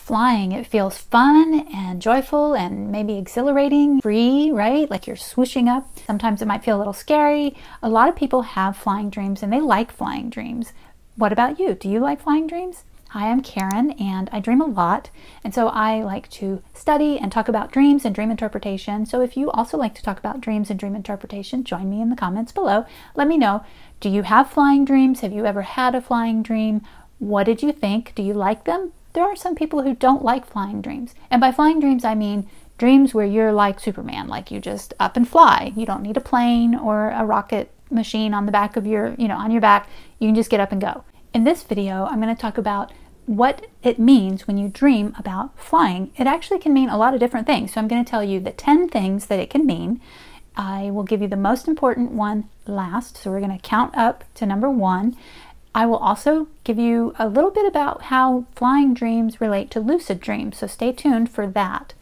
flying, it feels fun and joyful and maybe exhilarating, free, right? Like you're swooshing up. Sometimes it might feel a little scary. A lot of people have flying dreams and they like flying dreams. What about you? Do you like flying dreams? Hi, I'm Karen and I dream a lot. And so I like to study and talk about dreams and dream interpretation. So if you also like to talk about dreams and dream interpretation, join me in the comments below. Let me know, do you have flying dreams? Have you ever had a flying dream? What did you think? Do you like them? There are some people who don't like flying dreams. And by flying dreams, I mean dreams where you're like Superman, like you just up and fly. You don't need a plane or a rocket machine on the back of your, on your back. You can just get up and go. In this video, I'm going to talk about what it means when you dream about flying. It actually can mean a lot of different things. So I'm going to tell you the 10 things that it can mean. I will give you the most important one last. So we're going to count up to number 1. I will also give you a little bit about how flying dreams relate to lucid dreams. So stay tuned for that.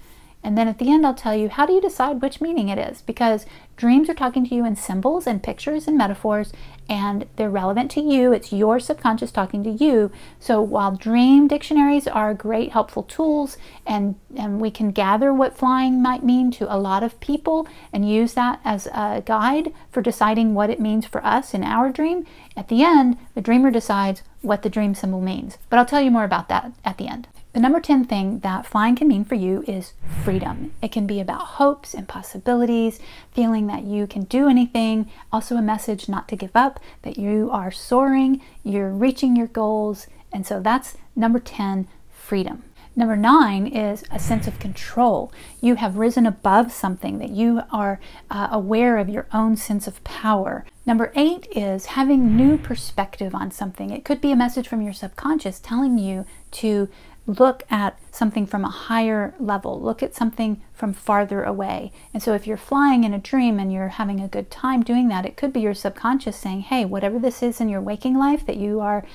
And then at the end, I'll tell you, how do you decide which meaning it is? Because dreams are talking to you in symbols and pictures and metaphors, and they're relevant to you. It's your subconscious talking to you. So while dream dictionaries are great, helpful tools, and we can gather what flying might mean to a lot of people and use that as a guide for deciding what it means for us in our dream, at the end, the dreamer decides what the dream symbol means. But I'll tell you more about that at the end. The number 10 thing that flying can mean for you is freedom. It can be about hopes and possibilities, feeling that you can do anything, also a message not to give up, that you are soaring, you're reaching your goals, and so that's number 10, freedom. Number 9 is a sense of control. You have risen above something, that you are aware of your own sense of power. Number 8 is having new perspective on something. It could be a message from your subconscious telling you to look at something from a higher level, look at something from farther away. And so if you're flying in a dream and you're having a good time doing that, it could be your subconscious saying, hey, whatever this is in your waking life that you are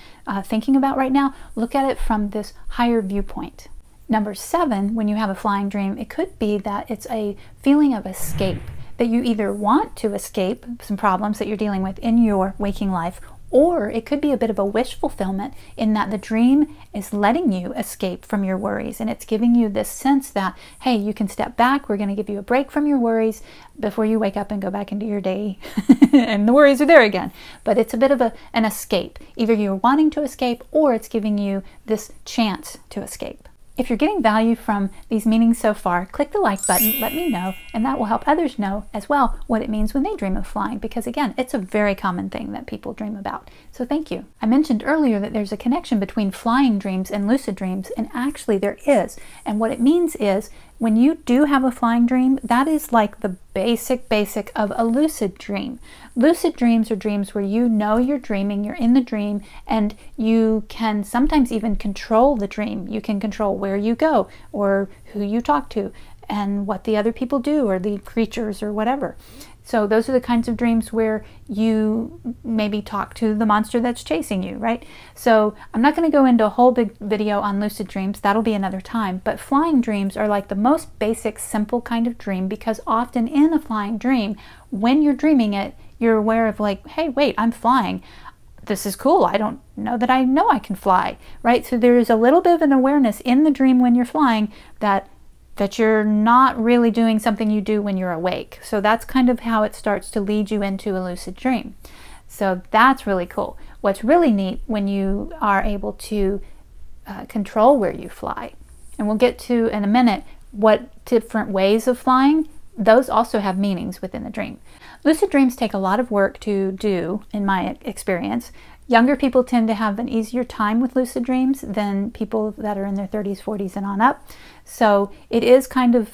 thinking about right now, look at it from this higher viewpoint. Number 7, when you have a flying dream, it could be that it's a feeling of escape, that you either want to escape some problems that you're dealing with in your waking life, or it could be a bit of a wish fulfillment in that the dream is letting you escape from your worries, and it's giving you this sense that, hey, you can step back, we're going to give you a break from your worries before you wake up and go back into your day and the worries are there again. But it's a bit of an escape. Either you're wanting to escape or it's giving you this chance to escape. If you're getting value from these meanings so far, click the like button, let me know, and that will help others know as well what it means when they dream of flying, because again, it's a very common thing that people dream about. So thank you. I mentioned earlier that there's a connection between flying dreams and lucid dreams, and actually there is. And what it means is, when you do have a flying dream, that is like the basic of a lucid dream. Lucid dreams are dreams where you know you're dreaming, you're in the dream, and you can sometimes even control the dream. You can control where you go or who you talk to and what the other people do or the creatures or whatever. So those are the kinds of dreams where you maybe talk to the monster that's chasing you, right? So I'm not going to go into a whole big video on lucid dreams. That'll be another time. But flying dreams are like the most basic, simple kind of dream, because often in a flying dream, when you're dreaming it, you're aware of like, hey, wait, I'm flying. This is cool. I don't know that I know I can fly, right? So there is a little bit of an awareness in the dream when you're flying that you're not really doing something you do when you're awake. So that's kind of how it starts to lead you into a lucid dream. So that's really cool. What's really neat when you are able to control where you fly, and we'll get to in a minute what different ways of flying, those also have meanings within the dream. Lucid dreams take a lot of work to do, in my experience. Younger people tend to have an easier time with lucid dreams than people that are in their 30s, 40s, and on up. So it is kind of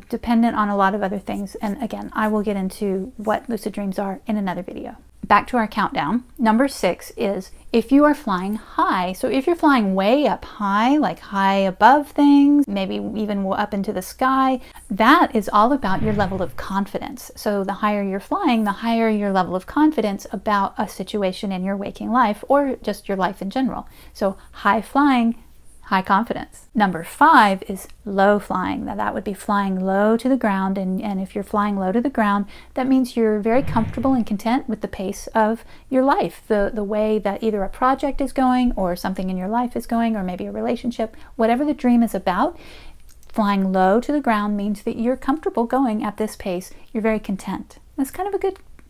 dependent on a lot of other things. And again, I will get into what lucid dreams are in another video. Back to our countdown. Number 6 is if you are flying high. So if you're flying way up high, like high above things, maybe even up into the sky, that is all about your level of confidence. So the higher you're flying, the higher your level of confidence about a situation in your waking life or just your life in general. So high flying, high confidence. Number 5 is low flying. Now that would be flying low to the ground, and if you're flying low to the ground, that means you're very comfortable and content with the pace of your life, the way that either a project is going or something in your life is going, or maybe a relationship. Whatever the dream is about, flying low to the ground means that you're comfortable going at this pace. You're very content. That's kind of a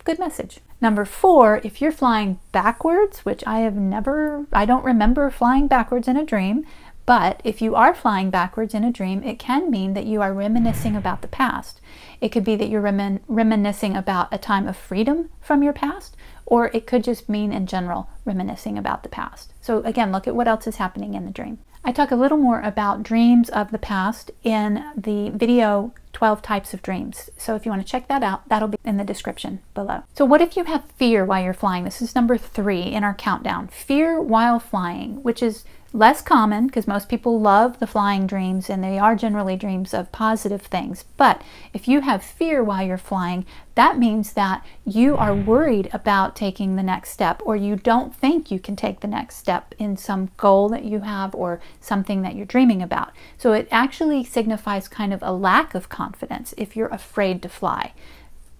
good message. Number 4, if you're flying backwards, which I don't remember flying backwards in a dream, but if you are flying backwards in a dream, it can mean that you are reminiscing about the past. It could be that you're reminiscing about a time of freedom from your past, or it could just mean in general reminiscing about the past. So again, look at what else is happening in the dream. I talk a little more about dreams of the past in the video 12 types of dreams. So if you want to check that out, that'll be in the description below. So what if you have fear while you're flying? This is number 3 in our countdown. Fear while flying, which is less common because most people love the flying dreams and they are generally dreams of positive things. But if you have fear while you're flying, that means that you are worried about taking the next step, or you don't think you can take the next step in some goal that you have or something that you're dreaming about. So it actually signifies kind of a lack of confidence if you're afraid to fly.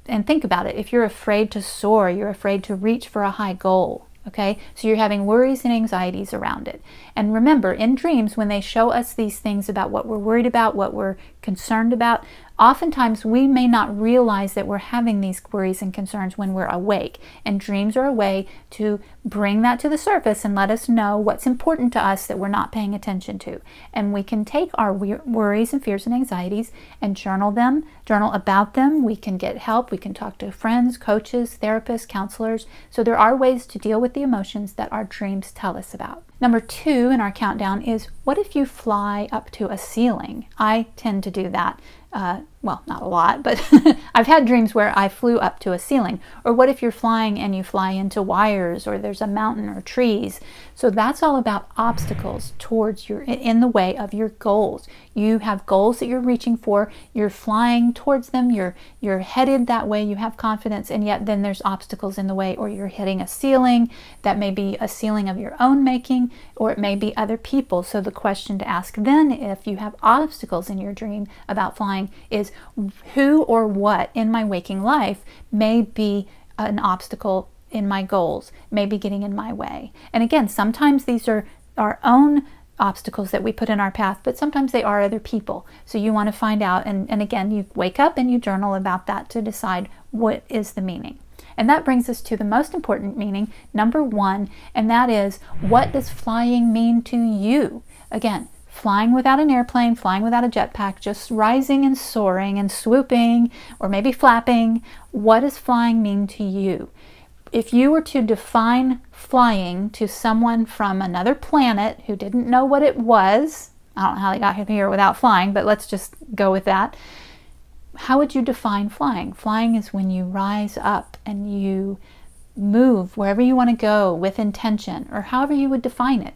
And think about it. If you're afraid to soar, you're afraid to reach for a high goal. Okay, so you're having worries and anxieties around it. And remember, in dreams, when they show us these things about what we're worried about, what we're concerned about, oftentimes we may not realize that we're having these worries and concerns when we're awake. And dreams are a way to bring that to the surface and let us know what's important to us that we're not paying attention to. And we can take our worries and fears and anxieties and journal about them. We can get help. We can talk to friends, coaches, therapists, counselors. So there are ways to deal with the emotions that our dreams tell us about. Number 2 in our countdown is, what if you fly up to a ceiling? I tend to do that. Well, not a lot, but I've had dreams where I flew up to a ceiling. Or what if you're flying and you fly into wires, or there's a mountain or trees? So that's all about obstacles in the way of your goals. You have goals that you're reaching for, you're flying towards them, you're headed that way, you have confidence, and yet then there's obstacles in the way, or you're hitting a ceiling. That may be a ceiling of your own making, or it may be other people. So the question to ask then, if you have obstacles in your dream about flying, is who or what in my waking life may be an obstacle in my goals, may be getting in my way. And again, sometimes these are our own obstacles that we put in our path, but sometimes they are other people. So you want to find out, and again, you wake up and you journal about that to decide what is the meaning. And that brings us to the most important meaning, number 1, and that is, what does flying mean to you? Again, flying without an airplane, flying without a jetpack, just rising and soaring and swooping, or maybe flapping. What does flying mean to you? If you were to define flying to someone from another planet who didn't know what it was, I don't know how they got here without flying, but let's just go with that. How would you define flying? Flying is when you rise up and you move wherever you want to go with intention, or however you would define it.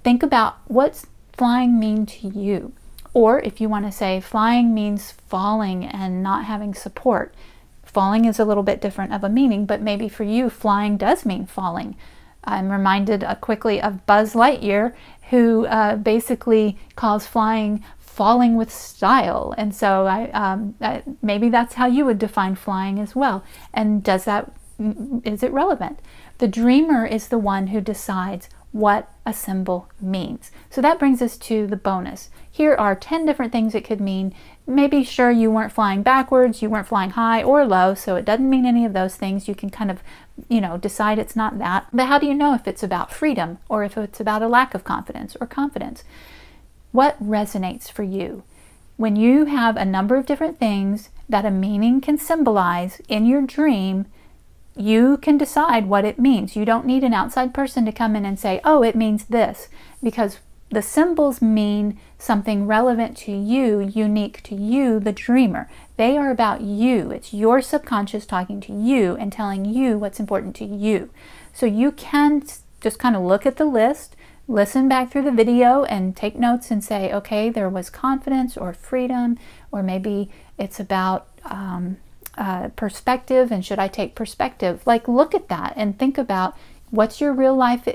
Think about, what's flying mean to you? Or if you want to say flying means falling and not having support. Falling is a little bit different of a meaning, but maybe for you flying does mean falling. I'm reminded quickly of Buzz Lightyear, who basically calls flying falling with style. And so maybe that's how you would define flying as well. And is it relevant? The dreamer is the one who decides what a symbol means. So that brings us to the bonus. Here are 10 different things it could mean. Maybe sure you weren't flying backwards, you weren't flying high or low, so it doesn't mean any of those things. You can kind of, decide it's not that. But how do you know if it's about freedom or if it's about a lack of confidence or confidence? What resonates for you? When you have a number of different things that a meaning can symbolize in your dream, you can decide what it means. You don't need an outside person to come in and say, oh, it means this, because the symbols mean something relevant to you, unique to you, the dreamer. They are about you. It's your subconscious talking to you and telling you what's important to you. So you can just kind of look at the list, listen back through the video and take notes and say, okay, there was confidence or freedom, or maybe it's about perspective, and should I take perspective? Like, look at that and think about what's your real life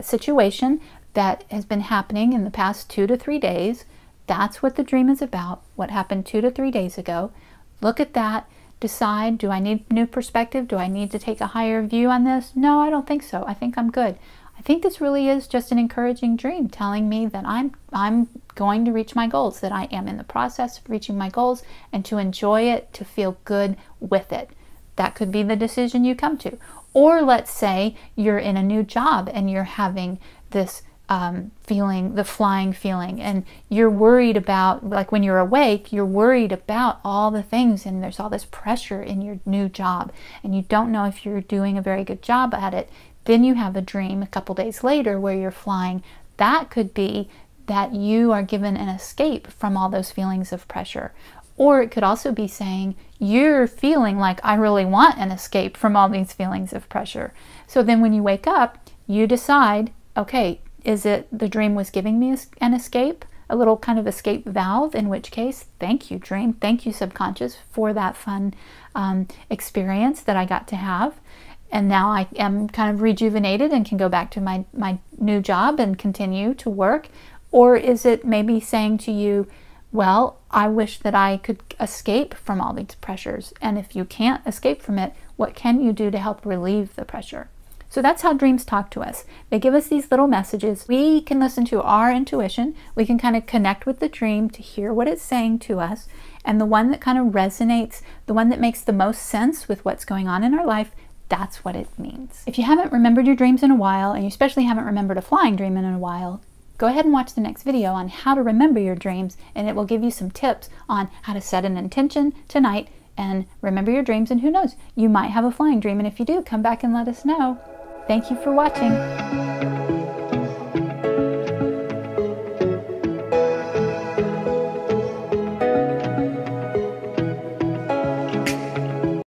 situation. that has been happening in the past 2 to 3 days. That's what the dream is about, what happened 2 to 3 days ago. Look at that. Decide, do I need new perspective? Do I need to take a higher view on this? No, I don't think so. I think I'm good. I think this really is just an encouraging dream telling me that I'm going to reach my goals, that I am in the process of reaching my goals, and to enjoy it, to feel good with it. That could be the decision you come to. Or let's say you're in a new job and you're having this feeling, the flying feeling, and you're worried about, like when you're awake, you're worried about all the things, and there's all this pressure in your new job, and you don't know if you're doing a very good job at it. Then you have a dream a couple days later where you're flying. That could be that you are given an escape from all those feelings of pressure. Or it could also be saying, you're feeling like I really want an escape from all these feelings of pressure. So then when you wake up, you decide, okay, is it the dream was giving me an escape, a little kind of escape valve, in which case, thank you dream, thank you subconscious for that fun experience that I got to have. And now I am kind of rejuvenated and can go back to my new job and continue to work. Or is it maybe saying to you, well, I wish that I could escape from all these pressures. And if you can't escape from it, what can you do to help relieve the pressure? So that's how dreams talk to us. They give us these little messages. We can listen to our intuition. We can kind of connect with the dream to hear what it's saying to us. And the one that kind of resonates, the one that makes the most sense with what's going on in our life, that's what it means. If you haven't remembered your dreams in a while, and you especially haven't remembered a flying dream in a while, go ahead and watch the next video on how to remember your dreams, and it will give you some tips on how to set an intention tonight and remember your dreams. And who knows, you might have a flying dream, and if you do, come back and let us know. Thank you for watching.